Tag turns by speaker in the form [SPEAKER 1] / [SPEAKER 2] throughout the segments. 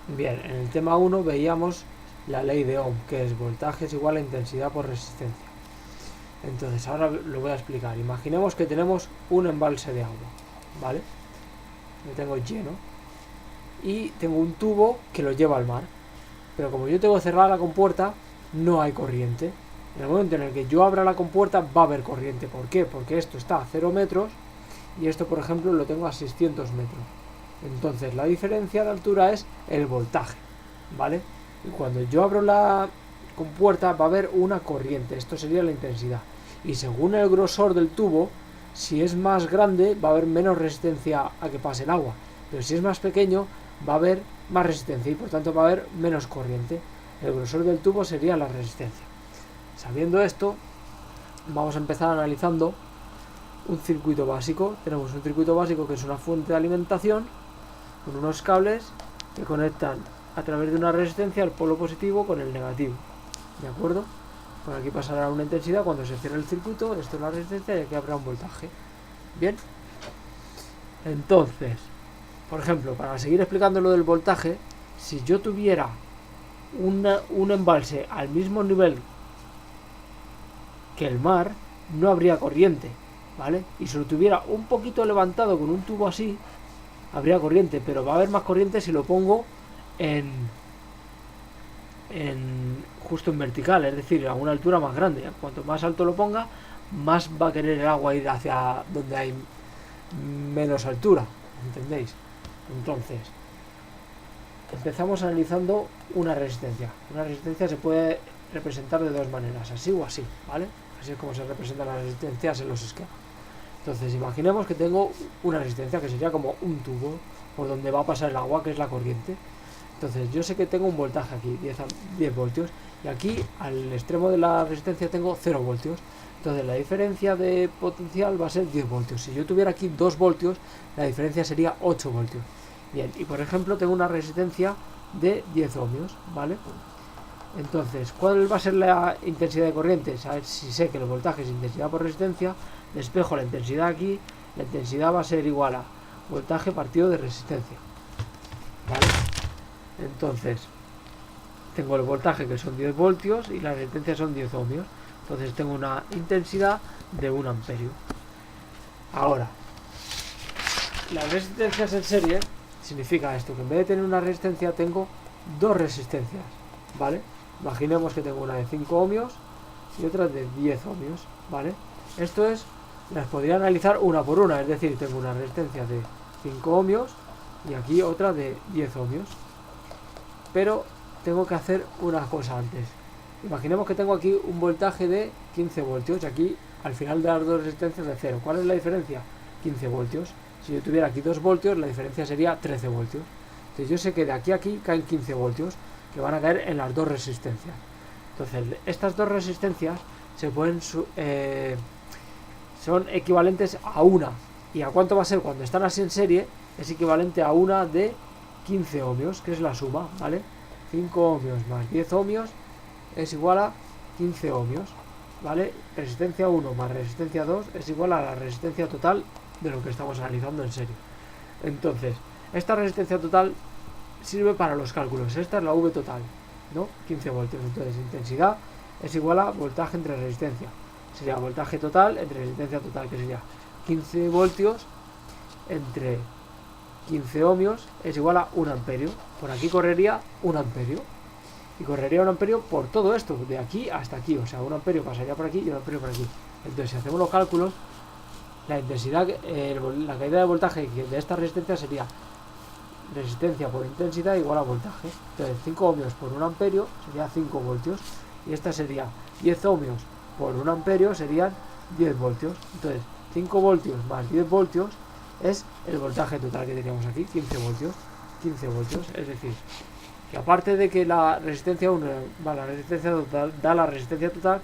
[SPEAKER 1] Bien, en el tema 1 veíamos la ley de Ohm, que es voltaje es igual a intensidad por resistencia. Entonces ahora lo voy a explicar. Imaginemos que tenemos un embalse de agua, ¿vale? Lo tengo lleno y tengo un tubo que lo lleva al mar, pero como yo tengo cerrada la compuerta, no hay corriente. En el momento en el que yo abra la compuerta va a haber corriente. ¿Por qué? Porque esto está a 0 metros y esto, por ejemplo, lo tengo a 600 metros. Entonces la diferencia de altura es el voltaje, ¿vale? Y cuando yo abro la compuerta va a haber una corriente, esto sería la intensidad. Y según el grosor del tubo, si es más grande va a haber menos resistencia a que pase el agua, pero si es más pequeño va a haber más resistencia y por tanto va a haber menos corriente. El grosor del tubo sería la resistencia. Sabiendo esto, vamos a empezar analizando un circuito básico. Tenemos un circuito básico que es una fuente de alimentación con unos cables que conectan a través de una resistencia el polo positivo con el negativo, ¿de acuerdo? Por aquí pasará una intensidad cuando se cierre el circuito, esto es la resistencia y aquí habrá un voltaje. Bien, entonces, por ejemplo, para seguir explicando lo del voltaje, si yo tuviera un embalse al mismo nivel que el mar, no habría corriente, ¿vale? Y si lo tuviera un poquito levantado con un tubo así, habría corriente, pero va a haber más corriente si lo pongo justo en vertical, es decir, a una altura más grande. Cuanto más alto lo ponga, más va a querer el agua ir hacia donde hay menos altura, ¿entendéis? Entonces, empezamos analizando una resistencia. Una resistencia se puede representar de dos maneras, así o así, ¿vale? Así es como se representan las resistencias en los esquemas. Entonces, imaginemos que tengo una resistencia que sería como un tubo por donde va a pasar el agua, que es la corriente. Entonces, yo sé que tengo un voltaje aquí, 10 voltios, y aquí al extremo de la resistencia tengo 0 voltios. Entonces, la diferencia de potencial va a ser 10 voltios. Si yo tuviera aquí 2 voltios, la diferencia sería 8 voltios. Bien, y por ejemplo, tengo una resistencia de 10 ohmios, ¿vale? Entonces, ¿cuál va a ser la intensidad de corriente? A ver, si sé que el voltaje es intensidad por resistencia, despejo la intensidad aquí, la intensidad va a ser igual a voltaje partido de resistencia, ¿vale? Entonces, tengo el voltaje que son 10 voltios y la resistencia son 10 ohmios. Entonces tengo una intensidad de 1 amperio. Ahora, las resistencias en serie significa esto, que en vez de tener una resistencia tengo dos resistencias, ¿vale? Imaginemos que tengo una de 5 ohmios y otra de 10 ohmios, ¿vale? Esto es, las podría analizar una por una, es decir, tengo una resistencia de 5 ohmios y aquí otra de 10 ohmios. Pero tengo que hacer una cosa antes. Imaginemos que tengo aquí un voltaje de 15 voltios y aquí al final de las dos resistencias de 0. ¿Cuál es la diferencia? 15 voltios. Si yo tuviera aquí 2 voltios, la diferencia sería 13 voltios. Entonces yo sé que de aquí a aquí caen 15 voltios que van a caer en las dos resistencias. Entonces estas dos resistencias se pueden son equivalentes a una. ¿Y a cuánto va a ser cuando están así en serie? Es equivalente a una de 15 ohmios, que es la suma, ¿vale? 5 ohmios más 10 ohmios es igual a 15 ohmios, ¿vale? Resistencia 1 más resistencia 2 es igual a la resistencia total de lo que estamos analizando en serie. Entonces, esta resistencia total sirve para los cálculos. Esta es la V total, ¿no? 15 voltios. Entonces, intensidad es igual a voltaje entre resistencia. Sería voltaje total entre resistencia total, que sería 15 voltios entre 15 ohmios es igual a 1 amperio. Por aquí correría 1 amperio. Y correría 1 amperio por todo esto, de aquí hasta aquí. O sea, 1 amperio pasaría por aquí y 1 amperio por aquí. Entonces, si hacemos los cálculos, la intensidad, la caída de voltaje de esta resistencia sería resistencia por intensidad igual a voltaje. Entonces, 5 ohmios por 1 amperio sería 5 voltios. Y esta sería 10 ohmios por 1 amperio serían 10 voltios. Entonces, 5 voltios más 10 voltios es el voltaje total que teníamos aquí, 15 voltios. 15 voltios, es decir, que aparte de que la resistencia 1 va a la resistencia total, da la resistencia total,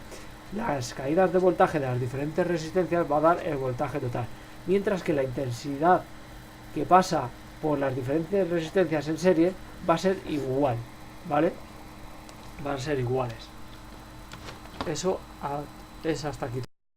[SPEAKER 1] las caídas de voltaje de las diferentes resistencias va a dar el voltaje total. Mientras que la intensidad que pasa por las diferentes resistencias en serie va a ser igual, ¿vale? Van a ser iguales. Eso es hasta aquí.